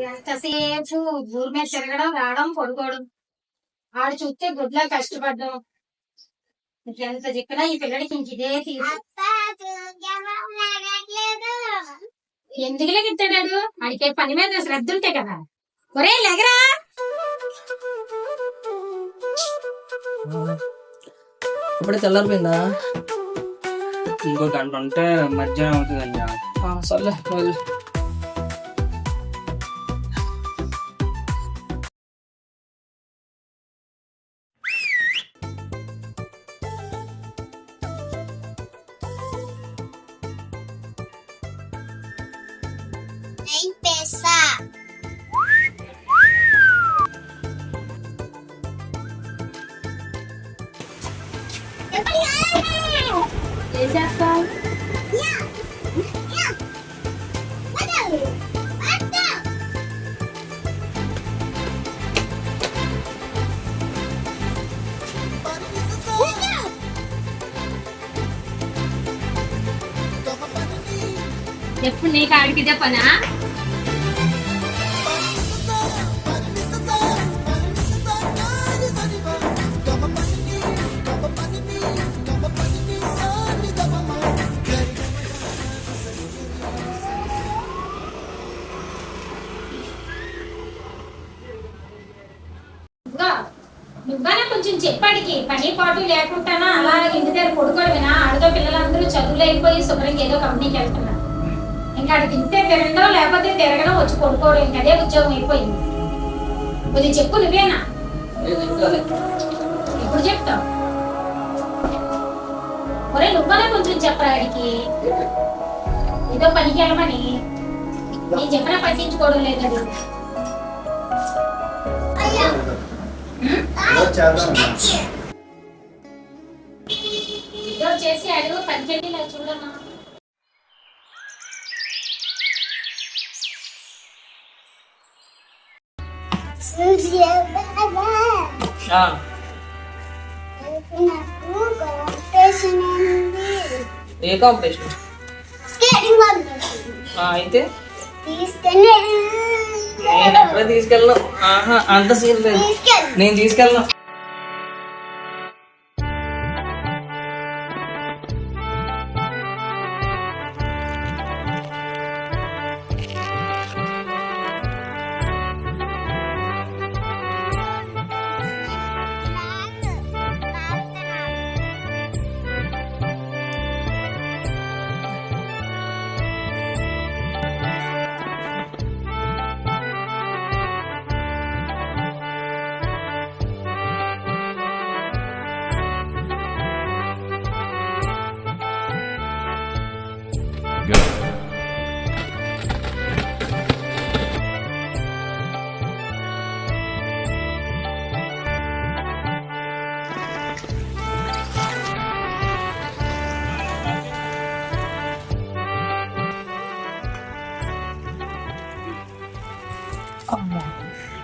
ఎంతసేపు ఊరి మీద తిరగడం, రావడం, పడుకోవడం. ఆడు చూస్తే గుడ్లా కష్టపడ్డం. ఎంత చెప్పినా ఈ పిల్లడికి ఇంక ఇదే తీరు. ఎందుకులే గిట్టాడు? ఆడికే పని మీద శ్రద్ధ ఉంటే కదా. ఒరే లేగరా, ఇప్పుడే తెల్లారిపోయిందా? ఇంకో గంట ఉంటే మధ్యాహ్నం అవుతుందయ్యా. సర్లే రోజు ఏం చేస్తావు? ఎప్పుడు నీకు ఆడికి ఇదే పనా? నువ్వనే కొంచెం చెప్పాడికి పని పాటు లేకుండానా అలా ఇంటి దగ్గర పడుకోవడమేనా? ఆడతో పిల్లలందరూ చదువులు అయిపోయి శుభ్రంగా ఏదో కంపెనీకి వెళ్తున్నారు. ఇంకా ఆడ తింటే తిరగడం, లేకపోతే తిరగడం, వచ్చి పడుకోవడం. ఇంకా అదే ఉద్యోగం అయిపోయింది. కొద్ది చెప్పు, నువ్వేనా? ఇప్పుడు చెప్తావు. ఒరే నువ్వనే కొంచెం చెప్పరా ఆడికి, ఏదో పనికి వెళ్ళమని. నేను చెప్పినా పట్టించుకోవడం లేదు. ఏదో చేసి అడుగు, పనికి వెళ్ళి చూడమ్మా. ఏ కాంపిటీషన్? అయితే నేను ఎప్పుడే తీసుకెళ్ళను. అంత సీన్ లేదు, నేను తీసుకెళ్ళను.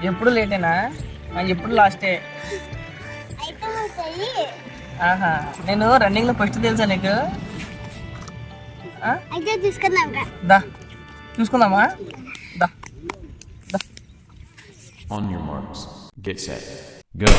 ఎప్పుడు లేటేనా? ఎప్పుడు లాస్టే? నేను రన్నింగ్ లో ఫస్ట్ తెలుసా నీకు? దా చూసుకుందామా? దా దా. On your marks, get set, go.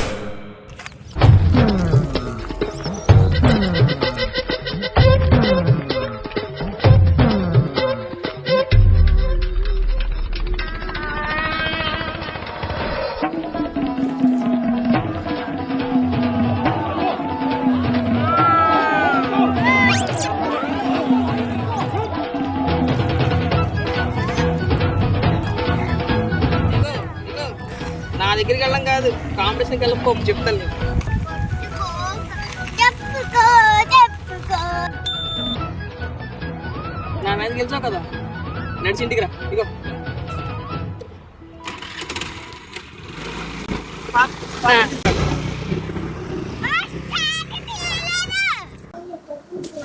దగ్గరికి వెళ్ళడం కాదు, కాంపిటీషన్కి వెళ్ళిపో చెప్తాను నీకు. నా మీద గెలిచావు కదా, నడిచి ఇంటికి రా. ఇగో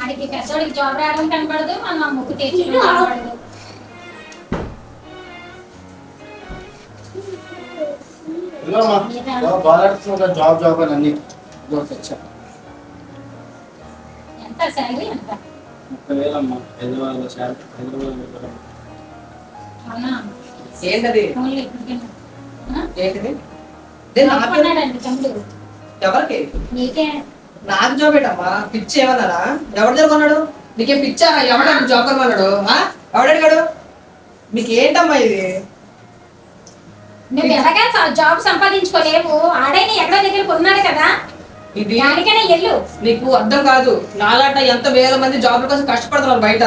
ఆడికి పెద్దోడికి జాబ్ రావడం కనపడదు, మన ముక్కు తెచ్చడం కనపడదు. జాబ్ అని అన్ని వచ్చా ఎంత శాలరీ ఎంత? 30,000 హైదరాబాద్ అవునా? ఏంటది? ఫోన్లో ఎప్పటికైనా. ఆ? ఏంటిది? జాబ్ కొన్నాడండి తమ్ముడు. ఎవరికి? నీకే. నాకు జాబ్ ఏంటమ్మా? పిచ్చి ఏమన్నారా? ఎవరి దగ్గర కొన్నాడు? నీకేం పిచ్చా? ఎవడాడు జాబ్ కొన్నాడు? ఎవడడిగాడు? మీకు ఏంటమ్మా ఇది? నువ్వు ఎలాగా జాబ్ సంపాదించుకోలేవు, ఆడైనా ఎక్కడో దగ్గర కొన్నాడు కదా, ఇది దానికైనా ఎల్లు. నీకు అర్థం కాదు. నాలాట ఎంత వేల మంది జాబ్ల కోసం కష్టపడుతున్నారు బయట.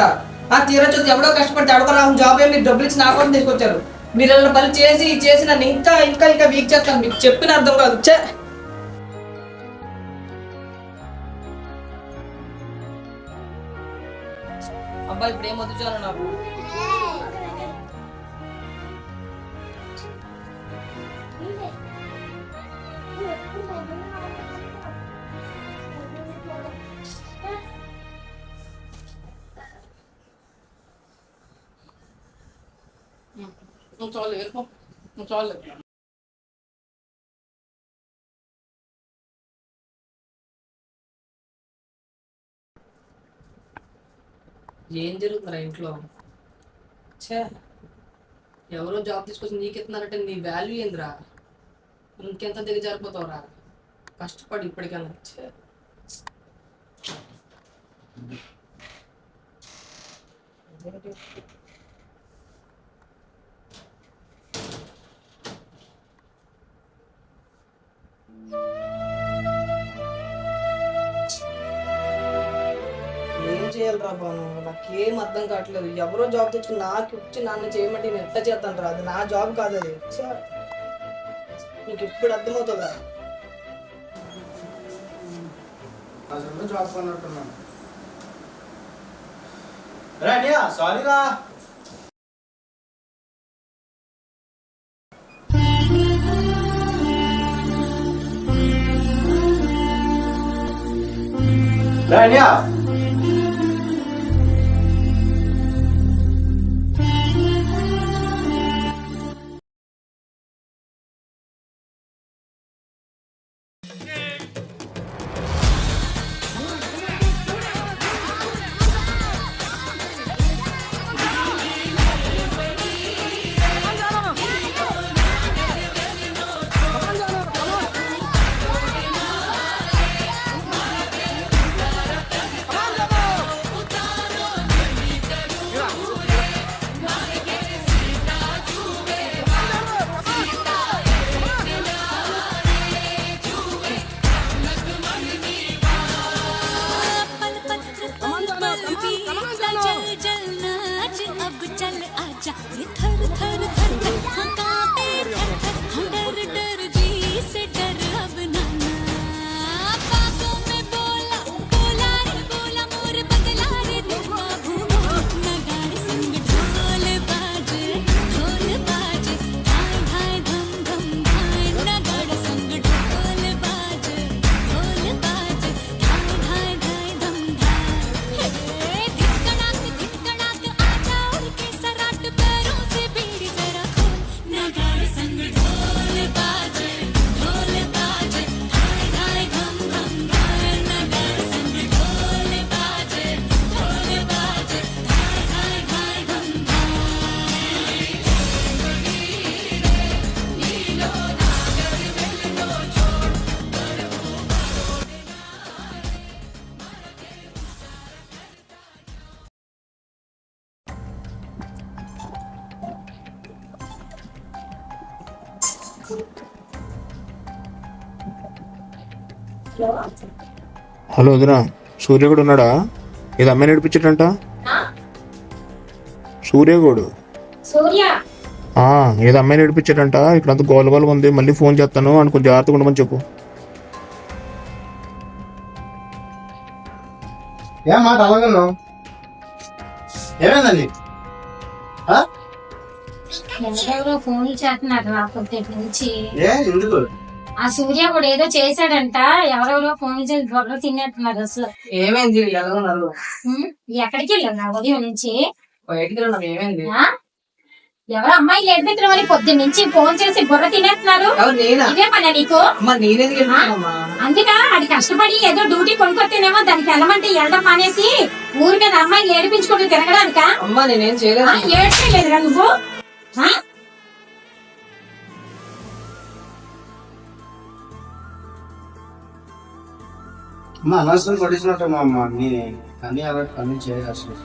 తీరా చూసి ఎవడో కష్టపడితే అడగరా జాబ్ ఏమి మీరు డబ్బులు ఇచ్చి నా కోసం తీసుకొచ్చారు. మీరు ఏమైనా పని చేసి నన్ను ఇంకా ఇంకా ఇంకా వీక్ చేస్తాను. మీకు చెప్పిన అర్థం కాదు. అబ్బాయి ఇప్పుడు ఏం వద్దు చాలు నాకు. నువ్వు చాలు వెళ్ళిపో, నువ్వు చాలు. ఏం జరుగుతుందిరా ఇంట్లో? ఛే, ఎవరో జాబ్ తీసుకొచ్చి నీకెత్తున్నారంటే నీ వాల్యూ ఏందిరా? ఇంకెంత దిగజారిపోతావురా కష్టపడి ఇప్పటికన్నా. ఛే, ఏం చేయాలిరా బాను? నాకేం అర్థం కావట్లేదు. ఎవరో జాబ్ తెచ్చుకుని నాకు ఇచ్చి నాన్న చేయమంటే నేను ఎట్లా చేస్తాను రా? అది నా జాబ్ కాదు అది. నీకు ఇప్పుడు అర్థమవుతుందా? జాబ్ కొన్నట్టున్నాను. సారీ రా. రానియా హలో వదినా, సూర్య కూడా ఉన్నాడా? ఇది అమ్మాయి నడిపించటంట. ఆ? సూర్య కూడా సూర్య ఏదో అమ్మాయిని ఏడిపించాడంట, ఇక్కడంతా గోలగోలుగా ఉంది, మళ్ళీ ఫోన్ చేస్తాను అని కొంచెం జాగ్రత్తగా ఉండమని చెప్పు. ఏం మాట అలాగన్నావు? ఏమైందండి? ఎవరెవరో ఫోన్లు చేస్తున్నారు రా పొద్దుటి నుంచి. ఎందుకు? ఆ సూర్య కూడా ఏదో చేశాడంట, ఎవరెవరో ఫోన్ చేసి గొడవ తినేస్తున్నారు అసలు. ఏమైంది? ఎలా ఉన్నారు? ఎక్కడికి వెళ్ళారు నా ఉదయం నుంచి? బయటికి వెళ్ళినారు. ఏమైంది? ఆ? ఎవరో అమ్మాయిలు ఎడ్బెత్తడం అని పొద్దున్న నుంచి ఫోన్ చేసి బుర్ర తినేస్తున్నారు. ఎవరు? నేనా? ఇదే పని నీకు? అమ్మా నేనేది వెళ్తున్నానమ్మా? అందుకా అది కష్టపడి ఏదో డ్యూటీ కొనుక్కొస్తేనేమో దానికి వెళ్ళమంటే వెళ్ళడం మానేసి ఊరి మీద అమ్మాయిని ఏడిపించుకుంటూ తిరగడానిక? అమ్మా నేనేం చేయలేదు. ఏడ్చలేదురా నువ్వు? ఆ? అమ్మా అనవసరం కొట్టించినట్టమ్మా అమ్మ అన్ని అన్ని అలా అన్ని చేయాలి అసలు.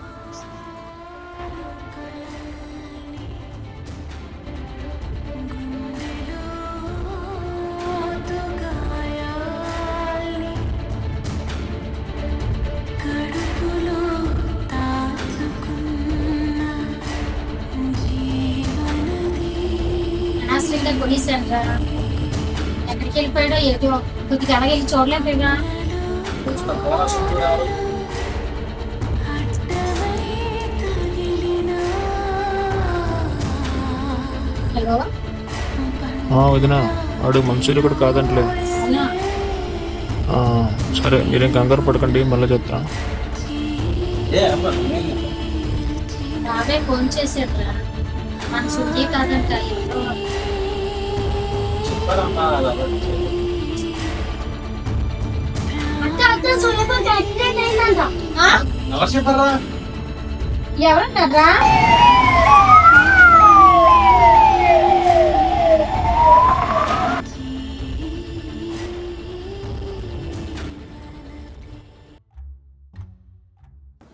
అనవసరంగా కొనేసాను రా. ఎక్కడికి వెళ్ళిపోయాడో ఏదో కొద్దిగా అలాగే చూడలేదుగా. హలో వదినా, వాడు మనుషులు కూడా కాదంటలే. అవునా? సరే మీరేం కంగారు పడకండి, మళ్ళీ చెప్తా. బాబాయ్ ఫోన్ చేశాడు రా, మన సూర్య కాదంట ఎవరో. ఎవరు చెప్పారా? ఎవరన్నారా?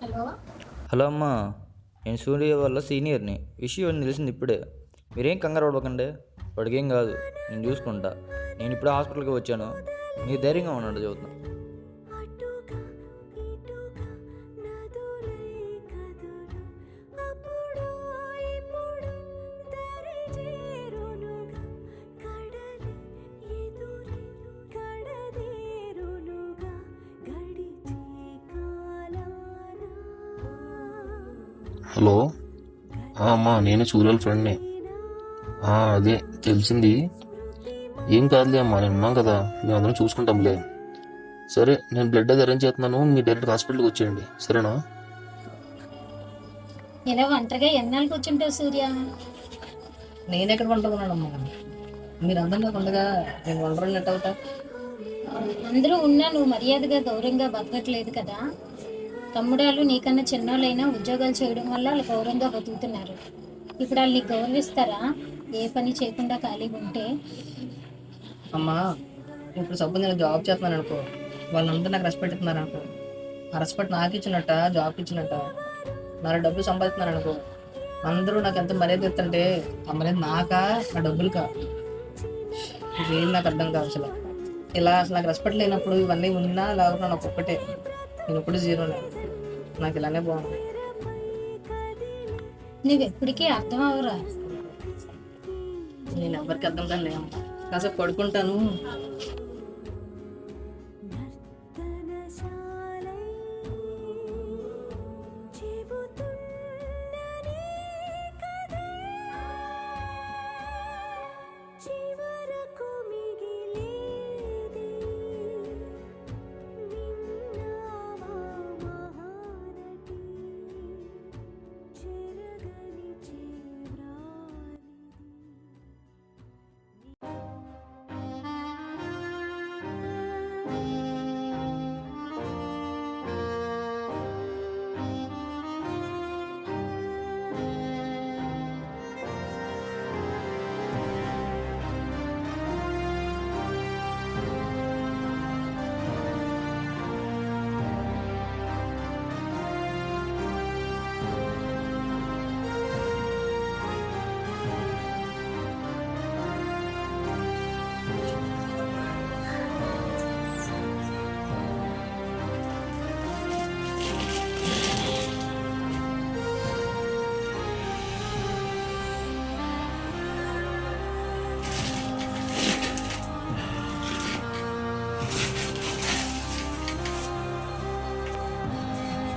హలో హలో అమ్మా, నేను సూర్య వాళ్ళ సీనియర్ని. విషయం తెలిసింది ఇప్పుడే. మీరేం కంగారు పడకండి, వాడికేం కాదు, నేను చూసుకుంటా. నేను ఇప్పుడే హాస్పిటల్కి వచ్చాను, మీరు ధైర్యంగా ఉండండి చెబుతున్నా. హలో అమ్మా, నేను సూర్యుల ఫ్రెండ్ని. అదే తెలిసింది. ఏం కాదులే అమ్మా, నేను ఉన్నాం కదా, మేము అందరం చూసుకుంటాంలే. సరే నేను బ్లడ్ అది అరేంజ్ చేస్తున్నాను, మీరు డైరెక్ట్ హాస్పిటల్కి వచ్చేయండి, సరేనా? ఇలా ఒంటరిగా ఎన్నాళ్ళు కూర్చుంటావు సూర్య? నేను ఎక్కడ వండుకున్నానమ్మా? మీరు అందరిలో ఉండగా నేను వండరం నెట్ అవుతా. అందరూ ఉన్నా నువ్వు మర్యాదగా గౌరవంగా బతకట్లేదు కదా. తమ్ముడాలు నీకన్నా చిన్నోళ్ళైనా ఉద్యోగాలు చేయడం వల్ల వాళ్ళు గౌరవంగా బతుకుతున్నారు. ఇప్పుడు వాళ్ళు నీకు గౌరవిస్తారా ఏ పని చేయకుండా ఖాళీగా ఉంటే? అమ్మా ఇప్పుడు సపోజ్ నేను జాబ్ చేస్తున్నాను అనుకో, వాళ్ళందరూ నాకు రెస్పెక్ట్ ఇస్తున్నారు అనుకో, ఆ రెస్పెక్ట్ నాకు ఇచ్చినట్ట, జాబ్కి ఇచ్చినట్ట. నా డబ్బులు సంపాదిస్తున్నారు అనుకో, అందరూ నాకు ఎంత మర్యాద ఇస్తుంటే ఆ మర్యాద నాకా ఆ డబ్బులుకా? ఇదేం నాకు అర్థం కాదు అసలు. ఇలా అసలు నాకు రెస్పెక్ట్ లేనప్పుడు ఇవన్నీ ఉన్నా లేకపోతే నాకు ఒక్కటే, నేను ఇప్పుడు జీరోనే. నాకు ఇలానే బాగుంది. నువ్వు ఎప్పటికీ అర్థం అవరా? నేను ఎవరికి అర్థం కానీ కాసేపు పడుకుంటాను.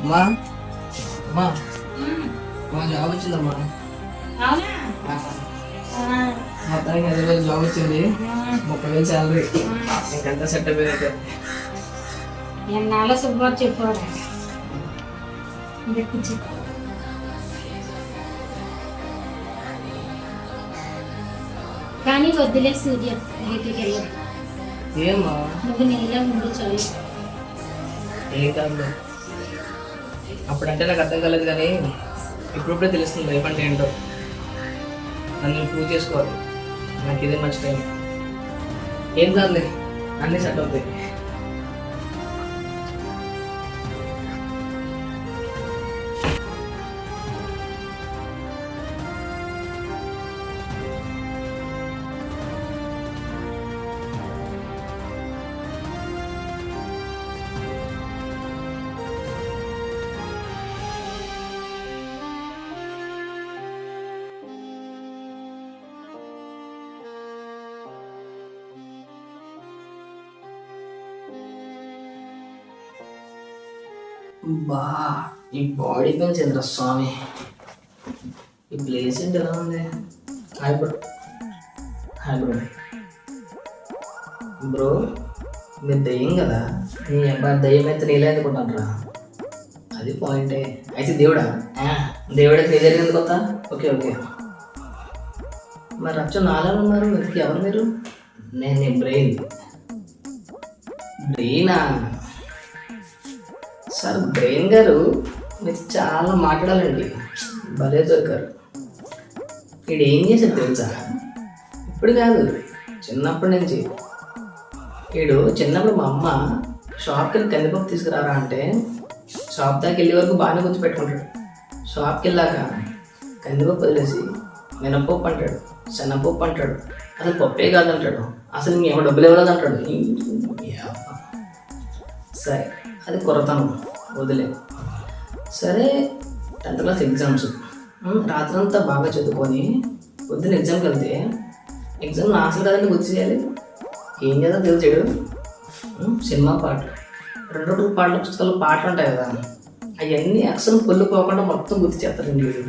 అమ్మా అమ్మా ఉమ్, మా జాబ్ వచ్చిందమ్మా. అవునా ఆ, మొత్తానికి 5,000 జాబ్ వచ్చింది, 30,000 శాలరీ. ఇంకంతా సెట్ అయిపోయినట్టే. ఎన్నాళ్ళ శుభ్రం చెప్పాడు. కానీ వద్దులే సూర్య, బయటికి వెళ్ళదు. ఏమ్మా నువ్వు నెల ముందు చాలు. ఏం కాదు, అప్పుడంటే నాకు అర్థం కాలేదు కానీ ఇప్పుడిప్పుడే తెలుస్తుంది లైఫ్ అంటే ఏంటో. నన్ను ప్రూవ్ చేసుకోవాలి, నాకు ఇదే మంచి టైం. ఏం కాదులే, అన్నీ సెట్ అవుతాయి. బా ఈ బాడీ పెయిన్ చంద్ర స్వామి, ఈ ప్లేస్ ఏంటి ఎలా ఉంది? Hi bro. Hi bro. Bro మీరు దయ్యం కదా, నీ అబ్బాయి దయ్యం అయితే నీళ్ళే ఎందుకుంటాను. అది పాయింటే. అయితే దేవుడా? దేవుడికి నీ జరిగింది కొత్త. Okay okay. మరి రచ్చ నాలో ఉన్నారు, ఎందుకు ఎవరు మీరు? నేను నీ బ్రెయిన్. బ్రెయినా? సార్ బ్రెయిన్ గారు, మీరు చాలా మాట్లాడాలండి, భలే దొరికారు. వీడు ఏం చేశాడు తెలుసా? ఇప్పుడు కాదు, చిన్నప్పటి నుంచి. వీడు చిన్నప్పుడు మా అమ్మ షాప్కి వెళ్ళి కందిపప్పు తీసుకురారా అంటే షాప్ దాకా వెళ్ళే వరకు బాగానే గుర్తుపెట్టుకుంటాడు. షాప్కి వెళ్ళాక కందిపప్పు వదిలేసి మినపప్పు అంటాడు, శనగపప్పు అంటాడు, అసలు పప్పే కాదంటాడు, అసలు ఇంకేమో డబ్బులు ఇవ్వలేదు అంటాడు. సరే అది కొరతనం, వదిలే. సరే 10th క్లాస్ ఎగ్జామ్స్, రాత్రంతా బాగా చదువుకొని పొద్దున్న ఎగ్జామ్కి వెళ్తే ఎగ్జామ్ ఆన్సర్ కదండి గుర్తు చేయాలి. ఏం చేద్దాం తెలిసాడు, సినిమా పాటలు, 2 పాటల పుస్తకాలు పాటలు ఉంటాయి కదా, అవన్నీ అక్షరం పొల్లు పోకుండా మొత్తం గుర్తు చేస్తారండి వీడు.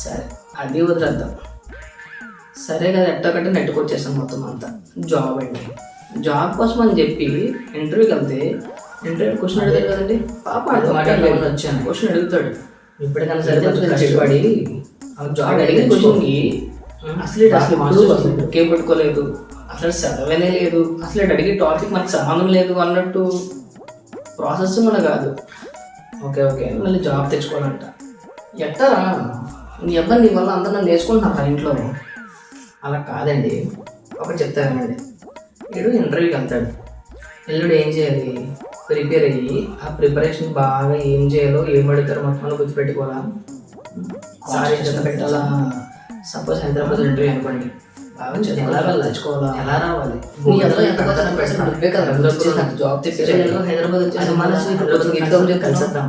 సరే అది వదిలేద్దాం. సరే కదా, ఎట్టకంటే నెట్టుకొచ్చేస్తాను మొత్తం అంతా. జాబ్ అండి, జాబ్ కోసం అని చెప్పి ఇంటర్వ్యూకి వెళ్తే ఇంటర్వ్యూ క్వశ్చన్ అడుగుతాడు కదండి. పాప వచ్చాను క్వశ్చన్ అడుగుతాడు. ఇప్పటికన్నా సరే కష్టపడి జాబ్ అడిగిన క్వశ్చన్కి అసలు ఒకే పెట్టుకోలేదు, అసలు చదవనే లేదు, అసలు అడిగే టాపిక్ మనకి సంబంధం లేదు అన్నట్టు ప్రాసెస్ కూడా కాదు. ఓకే ఓకే మళ్ళీ జాబ్ తెచ్చుకోవాలంట. ఎట్టారా నీ అబ్బాయి నీ వల్ల అందరూ నన్ను నేర్చుకుంటున్నారా ఇంట్లో? అలా కాదండి, ఒకటి చెప్తానండి. వీడు ఇంటర్వ్యూకి వెళ్తాడు, ఎల్లుడు ఏం చేయాలి, ప్రిపేర్ అయ్యి ఆ ప్రిపరేషన్ బాగా ఏం చేయాలో ఏం అడుగుతారో మొత్తం గుర్తుపెట్టుకోవాలా. సారీ ఎంత పెట్టాలా? సపోజ్ హైదరాబాద్ ఇంటర్వ్యూ అనుకోండి, బాగా ఎలా తెచ్చుకోవాలా, ఎలా రావాలి, జాబ్ తెచ్చి హైదరాబాద్ వచ్చేసి కలిసేద్దాం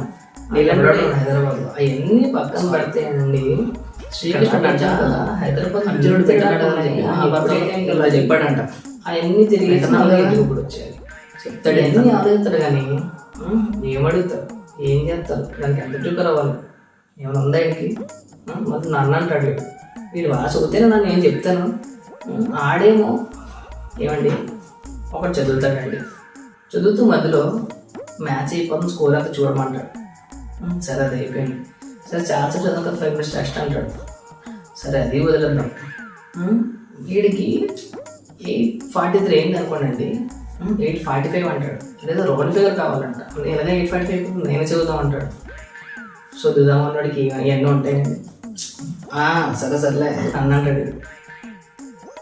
హైదరాబాద్. అవన్నీ పక్కన పడితేనండి, శ్రీకృష్ణుడు అంట హైదరాబాద్ అర్జునుడు ఇలా చెప్పాడంట. అవన్నీ తిరిగి ఇప్పుడు వచ్చాయి చెప్తాడు, అన్నీ ఆలోచిస్తాడు కానీ ఏమడుగుతారు, ఏం చేస్తారు, దానికి ఎంత ప్రిపేర్ అవ్వాలి, ఏమైనా ఉందా ఇంటికి? మొత్తం నన్ను అంటాడు వీడు బాగా చదివితేనే నన్ను ఏం చెప్తాను. ఆడేమో ఏమండి ఒకటి చదువుతాడండి, చదువుతూ మధ్యలో మ్యాచ్ అయిపోతుంది, స్కోర్ అంతా చూడమంటాడు. సరే అది అయిపోయింది. సరే చాలా చదువుక 5 minutes టెస్ట్ అంటాడు. సరే అది వదిలేద్దాం. వీడికి 8:43 అయింది అనుకోండి, 8:45 అంటాడు. లేదా రోల్ ఫిగర్ కావాలంట, లేదా 8:45 నేనే చదువుతాం అంటాడు. చదువుదాం అన్నాడికి ఇవన్నీ ఉంటాయండి. సరే సర్లే అన్న అంటాడు.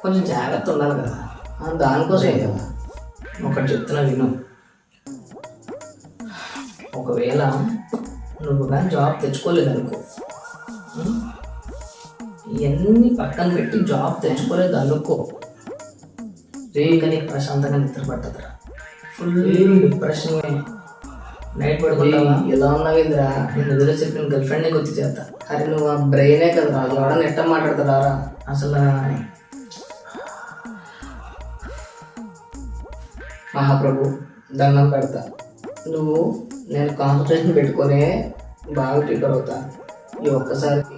కొంచెం జాగ్రత్త ఉండాలి కదా, దానికోసమే కదా. ఒకటి చెప్తున్నా విను, ఒకవేళ నువ్వు కానీ జాబ్ తెచ్చుకోలేదు అనుకో, ఇవన్నీ పక్కన పెట్టి జాబ్ తెచ్చుకోలేదు అనుకో, రేపు నీకు ప్రశాంతంగా నిద్ర పట్టదురా. ఫుల్ డిప్రెషన్, నైట్ పడుకుంటావా, ఎలా ఉన్నావు ఇందిరా, నేను ఎదురు చెప్పిన గర్ల్ ఫ్రెండ్నే గుర్తు చేస్తా. అరే నువ్వు ఆ బ్రెయినే కదరా, ఎవడన్నా ఎట్ట మాట్లాడతారా అసలు. మహాప్రభు దండం పెడతా, నువ్వు నేను కాన్సన్ట్రేషన్ పెట్టుకొని బాగా ప్రిపేర్ అవుతా ఈ ఒక్కసారికి